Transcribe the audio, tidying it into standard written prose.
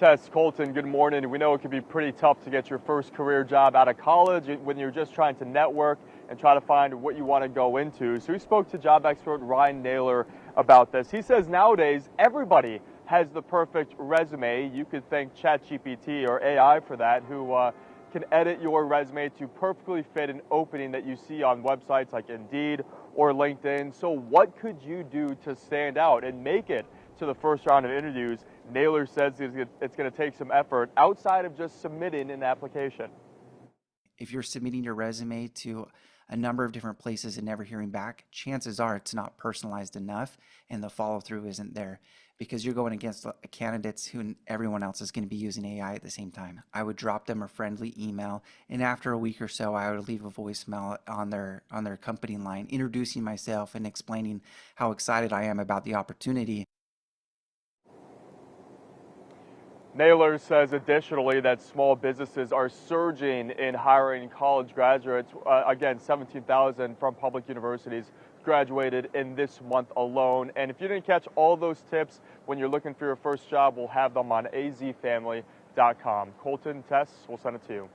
Tess, Colton, good morning. We know it can be pretty tough to get your first career job out of college when you're just trying to network and try to find what you want to go into. So we spoke to job expert Ryan Naylor about this. He says nowadays everybody has the perfect resume. You could thank ChatGPT or AI for that, who can edit your resume to perfectly fit an opening that you see on websites like Indeed or LinkedIn. So what could you do to stand out and make it to the first round of interviews? Naylor says it's going to take some effort outside of just submitting an application. If you're submitting your resume to a number of different places and never hearing back, chances are it's not personalized enough and the follow through isn't there, because you're going against candidates who everyone else is going to be using AI at the same time. I would drop them a friendly email, and after a week or so I would leave a voicemail on their company line introducing myself and explaining how excited I am about the opportunity. Naylor says additionally that small businesses are surging in hiring college graduates. Again, 17,000 from public universities graduated in this month alone. And if you didn't catch all those tips when you're looking for your first job, we'll have them on azfamily.com. Colton, Tess, we'll send it to you.